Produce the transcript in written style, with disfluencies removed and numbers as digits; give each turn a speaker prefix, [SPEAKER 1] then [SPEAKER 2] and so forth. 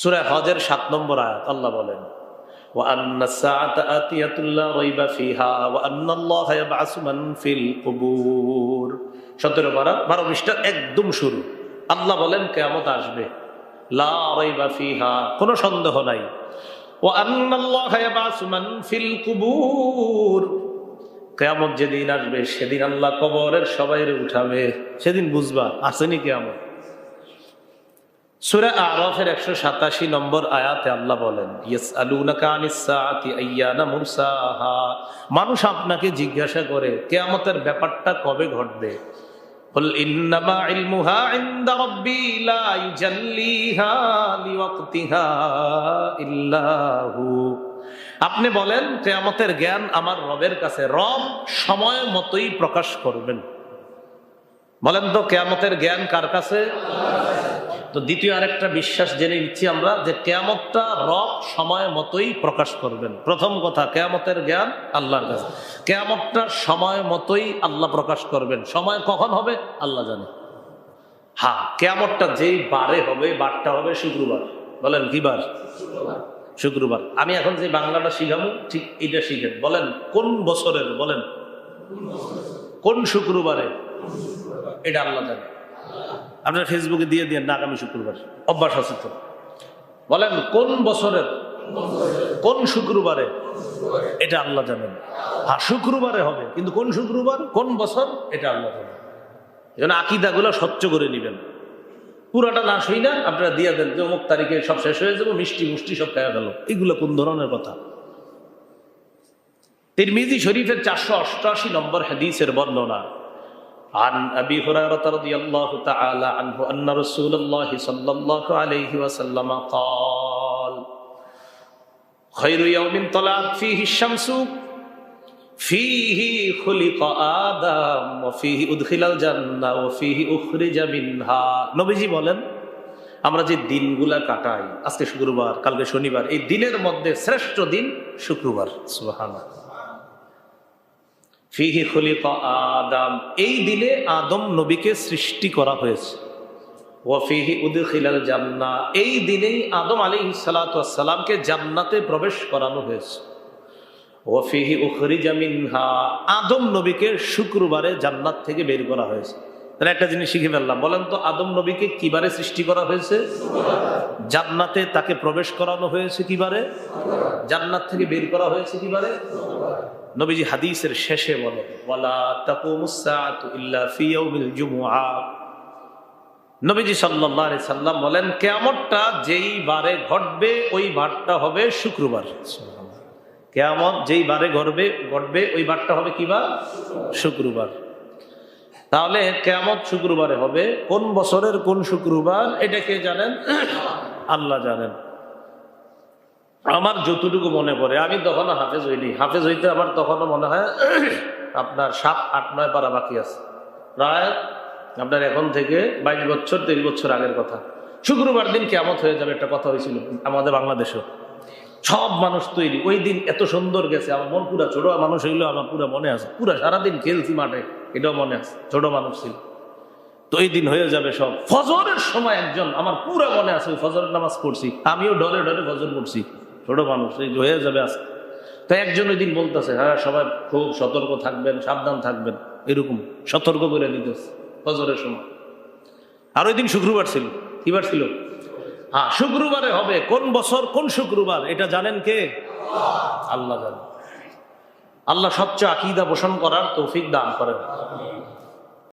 [SPEAKER 1] সূরা হজের ৭ নম্বর আয়াত আল্লাহ বলেন وأن الساعة آتية لا ريب فيها وأن الله يبعث من في القبور ১৭-১২ পৃষ্ঠা একদম শুরু। আল্লাহ বলেন কিয়ামত আসবে, লা রাইবা ফিহা, কোনো সন্দেহ নাই। وأن الله يبعث من في القبور, কিয়ামত যেদিন আসবে সেদিন আল্লাহ কবরের সবাইরে উঠাবে, সেদিন বুঝবা আসেনি কিয়ামত। সূরা আরাফের ১৮৭ নম্বর আয়াতে আল্লাহ বলেন ইয়াসআলুনাকা আনিস সাআতি আইয়ানা মুরসাহা, মানুষ আপনাকে জিজ্ঞাসা করে কিয়ামতের ব্যাপারটা কবে ঘটবে। কুল ইন্নামা ইলমুহা ইনদা রাব্বি লা ইউজাল্লিহা লিওয়াক্তিহা ইল্লা হু, আপনি বলেন কিয়ামতের জ্ঞান আমার রবের কাছে, রব সময় মতোই প্রকাশ করবেন। বলেন তো কিয়ামতের জ্ঞান কার কাছে? তো দ্বিতীয় আরেকটা বিশ্বাস জেনে নিচ্ছি আমরা যে কিয়ামতটা রব সময় মতোই প্রকাশ করবেন। প্রথম কথা, কিয়ামতের জ্ঞান আল্লাহর কাছে, কিয়ামতটা সময় মতোই আল্লাহ প্রকাশ করবেন। সময় কখন হবে আল্লাহ জানে। হ্যাঁ, কিয়ামতটা যেই বারে হবে, বারটা হবে শুক্রবার। বলেন কি বার? শুক্রবার। আমি এখন যে বাংলাটা শিখাবো ঠিক এইটা শিখেন। বলেন কোন বছরের, বলেন কোন শুক্রবারে, এটা আল্লাহ জানে। আপনার ফেসবুকে দিয়ে না আগামী শুক্রবার, অভ্যাস আছে তো। বলেন কোন বছরের কোন শুক্রবারে, এটা আল্লাহ জানেন। হ্যাঁ, শুক্রবারে হবে, কিন্তু কোন শুক্রবার কোন বছর এটা আল্লাহ জানেন। এই জন্য আকীদাগুলো স্বচ্ছ করে নেবেন, পুরাটা না শুই না আপনারা দিয়ে দেন যে অমুক তারিখে সব শেষ হয়ে যাবে, মিষ্টি মুষ্টি সব খাওয়া গেল। এগুলো কোন ধরনের কথা? তিরমিজি শরীফের 488 নম্বর হাদিসের বর্ণনা عن أبي هريرة رضي الله تعالى عنه أن رسول الله صلى الله عليه وسلم قال خير يوم طلعت فيه الشمس فيه خلق آدم وفيه أدخل الجنة وفيه أخرج منها। নবীজি বলেন আমরা যে দিনগুলা কাটাই, আজকে শুক্রবার, কালকে শনিবার, এই দিনের মধ্যে শ্রেষ্ঠ দিন শুক্রবার। সুবহানাল্লাহ। ফিহি খুলিকা আদম, এই দিনে আদম নবীকে সৃষ্টি করা হয়েছে। ওয়া ফিহি উদখিলাল জান্নাহ, এই দিনেই আদম আলাইহিস সালাতু ওয়াস সালামকে জান্নাতে প্রবেশ করানো হয়েছে। ওয়া ফিহি উখরিজা মিনহা, আদম নবীকে শুক্রবারে জান্নাত থেকে বের করা হয়েছে। তাহলে একটা জিনিস শিখে ফেললাম। বলেন তো আদম নবীকে কিবারে সৃষ্টি করা হয়েছে? জান্নাতে তাকে প্রবেশ করানো হয়েছে কিবারে? জান্নাত থেকে বের করা হয়েছে কিবারে? নবীজি হাদিসের শেষে বলে ওয়ালা তাকুমুস সাআতু ইল্লা ফি ইয়াউমিল জুমআ, নবীজি সাল্লাল্লাহু আলাইহি সাল্লাম বলেন কিয়ামতটা যেই বারে ঘটবে ওই বারটা হবে শুক্রবার। কিয়ামত যেই বারে ঘটবে ওই বারটা হবে কি বার? শুক্রবার। তাহলে কিয়ামত শুক্রবারে হবে। কোন বছরের কোন শুক্রবার এটা কে জানেন? আল্লাহ জানেন। আমার যতটুকু মনে পড়ে, আমি তখনও হাফেজ হইনি, হাফেজ হইতে আমার তখনও মনে হয় আপনার 7, 8, 9 পারা বাকি আছে। প্রায় আপনার এখন থেকে 22 বছর 23 বছর আগের কথা। শুক্রবার দিন কিয়ামত হয়ে যাবে একটা কথা হয়েছিল আমাদের বাংলাদেশেও। সব মানুষ তৈরি, ওই দিন এত সুন্দর গেছে, আমার মন পুরা ছোট মানুষ হইলেও আমার পুরা মনে আছে, পুরা সারাদিন খেলছি মাঠে, এটাও মনে আছে, ছোট মানুষ ছিল। তো ওই দিন হয়ে যাবে সব। ফজরের সময় একজন, আমার পুরা মনে আছে, ওই ফজরের নামাজ পড়ছি, আমিও ডরে ডরে ফজর পড়ছি, ছোট মানুষ, এই হয়ে যাবে আজকে। তাই একজন ওই দিন বলতেছে হ্যাঁ সবাই খুব সতর্ক থাকবেন, সাবধান থাকবেন, এরকম সতর্ক করে দিতেছে ফজরের সময়। আর ওই দিন শুক্রবার ছিল। কিবার ছিল? হ্যাঁ, শুক্রবারে হবে। কোন বছর কোন শুক্রবার এটা জানেন কে? আল্লাহ জানেন। আল্লাহ সবচেয়ে আকীদা পোষণ করার তৌফিক দান করেন।